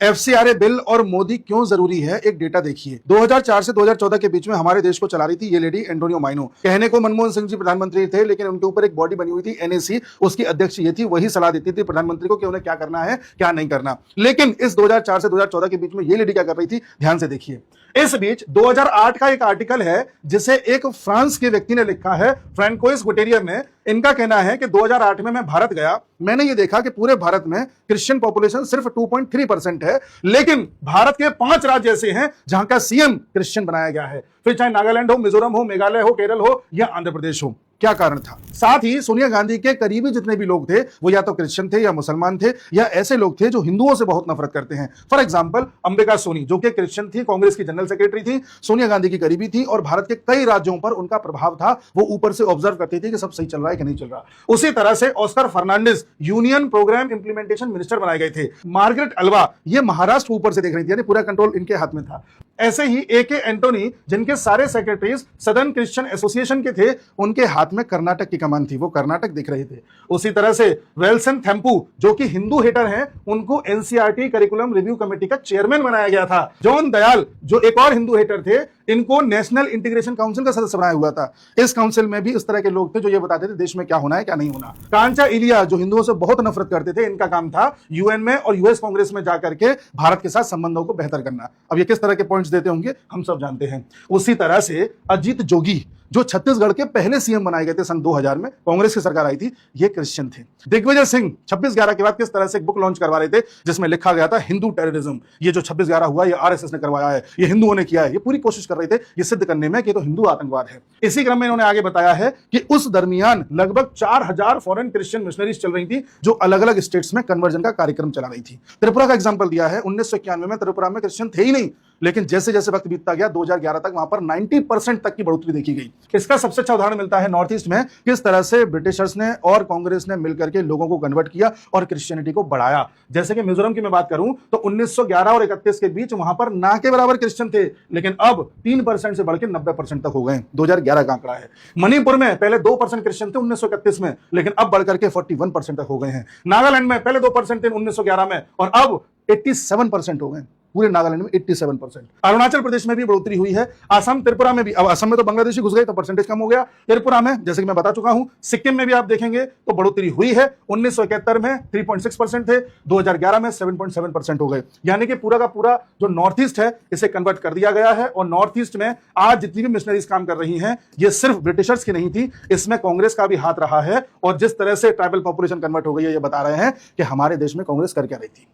FCRA bill और मोदी क्यों जरूरी है, एक डेटा देखिए। 2004 से 2014 के बीच में हमारे देश को चला रही थी ये लेडी एंटोनियो माइनो। कहने को मनमोहन सिंह जी प्रधानमंत्री थे, लेकिन उनके ऊपर एक बॉडी बनी हुई थी एनएसी, उसकी अध्यक्ष ये थी, वही सलाह देती थी प्रधानमंत्री को कि उन्हें क्या करना है क्या नहीं करना। लेकिन इस 2004 से 2014 के बीच में ये लेडी क्या कर रही थी, ध्यान से देखिए। इस बीच 2008 का एक आर्टिकल है जिसे एक फ्रांस के व्यक्ति ने लिखा है, फ्रैंकोइस गुटेरियर ने। इनका कहना है कि 2008 में मैं भारत गया, मैंने ये देखा कि पूरे भारत में क्रिश्चियन पॉपुलेशन सिर्फ 2.3% है, लेकिन भारत के 5 राज्य ऐसे हैं जहां का सीएम क्रिश्चियन बनाया गया है, फिर चाहे नागालैंड हो, मिजोरम हो, मेघालय हो, केरल हो या आंध्र प्रदेश हो। क्या कारण था? साथ ही सोनिया गांधी के करीबी जितने भी लोग थे वो या तो क्रिश्चियन थे या मुसलमान थे या ऐसे लोग थे जो हिंदुओं से बहुत नफरत करते हैं। फॉर एग्जांपल अंबिका सोनी, जो कि क्रिश्चियन थी, कांग्रेस की जनरल सेक्रेटरी थी, सोनिया गांधी की करीबी थी और भारत के कई राज्यों पर उनका प्रभाव था। वो ऊपर से ऑब्जर्व करती थी कि सब सही चल रहा है कि नहीं चल रहा। उसी तरह से Oscar Fernandes union program implementation minister बनाए गए थे। मार्गरेट अल्वा ये महाराष्ट्र ऊपर से देख रही थी, यानी पूरा कंट्रोल इनके हाथ में था। ऐसे ही एके एंटोनी, जिनके सारे सेक्रेटरीज सदर्न क्रिश्चियन एसोसिएशन के थे, उनके हाथ में कर्नाटक की कमान थी, वो कर्नाटक दिख रहे थे। उसी तरह से वेल्सन थेम्पू, जो कि हिंदू हेटर हैं, उनको एनसीईआरटी करिकुलम रिव्यू कमेटी का चेयरमैन बनाया गया था। जॉन दयाल, जो एक और हिंदू हेटर थे, इनको नेशनल इंटीग्रेशन काउंसिल का सदस्य बनाया हुआ था। इस काउंसिल में भी इस तरह के लोग थे जो ये बताते थे देश में क्या होना है क्या नहीं होना। कांचा इलिया, जो हिंदुओं से बहुत नफरत करते थे, इनका काम था यूएन में और यूएस कांग्रेस में जाकर के भारत के साथ संबंधों को बेहतर करना। अब ये किस तरह के पॉइंट्स देते होंगे हम सब जानते हैं। उसी तरह से अजीत जोगी, जो छत्तीसगढ़ के पहले सीएम बनाए गए थे सन 2000 में, कांग्रेस की सरकार आई थी, ये क्रिश्चियन थे। दिग्विजय सिंह 26/11 के बाद किस तरह से एक बुक लॉन्च करवा रहे थे जिसमें लिखा गया था हिंदू टेररिज्म। ये जो 26/11 हुआ ये आरएसएस ने करवाया है, ये हिंदुओं ने किया है। ये पूरी कोशिश कर रहे थे ये सिद्ध करने में कि तो हिंदू आतंकवाद है। इसी क्रम में इन्होंने आगे बताया है कि उस दरमियान लगभग 4000 फॉरेन क्रिश्चियन मिशनरीज चल रही थी जो अलग अलग स्टेट्स में कन्वर्जन का कार्यक्रम चला रही थी। त्रिपुरा का एग्जाम्पल दिया है, 1991 में त्रिपुरा में क्रिश्चियन थे ही नहीं, लेकिन जैसे जैसे वक्त बीतता गया 2011 तक वहां पर 90% तक की बढ़ोतरी देखी गई। इसका सबसे अच्छा उदाहरण मिलता है नॉर्थ ईस्ट में, किस तरह से ब्रिटिशर्स ने और कांग्रेस ने मिलकर के लोगों को कन्वर्ट किया और क्रिश्चियनिटी को बढ़ाया। जैसे कि मिजोरम की मैं बात करूं तो 1911 और 31 के बीच वहां पर ना के बराबर क्रिश्चियन थे, लेकिन अब 3% से बढ़ के 90% तक हो गए। 2011 का आंकड़ा है। मणिपुर में पहले 2% क्रिश्चियन थे 1931 में, लेकिन अब बढ़कर के 41% तक हो गए हैं। नागालैंड में पहले 2% थे 1911 में और अब 87% हो गए, पूरे नागालैंड में 87%। अरुणाचल प्रदेश में भी बढ़ोतरी हुई है, असम, त्रिपुरा में भी। अब असम में तो बांग्लादेशी घुस गए तो परसेंटेज कम हो गया। त्रिपुरा में, जैसे कि मैं बता चुका हूं, सिक्किम में भी आप देखेंगे तो बढ़ोतरी हुई है। 1971 में 3.6% थे, 2011 में 7.7% हो गए। यानी कि पूरा का पूरा जो नॉर्थ ईस्ट है इसे कन्वर्ट कर दिया गया है। और नॉर्थ ईस्ट में आज जितनी भी मिशनरीज काम कर रही हैं, ये सिर्फ ब्रिटिशर्स की नहीं थी, इसमें कांग्रेस का भी हाथ रहा है। और जिस तरह से ट्राइबल पॉपुलेशन कन्वर्ट हो गई है, ये बता रहे हैं कि हमारे देश में कांग्रेस कर क्या रही थी।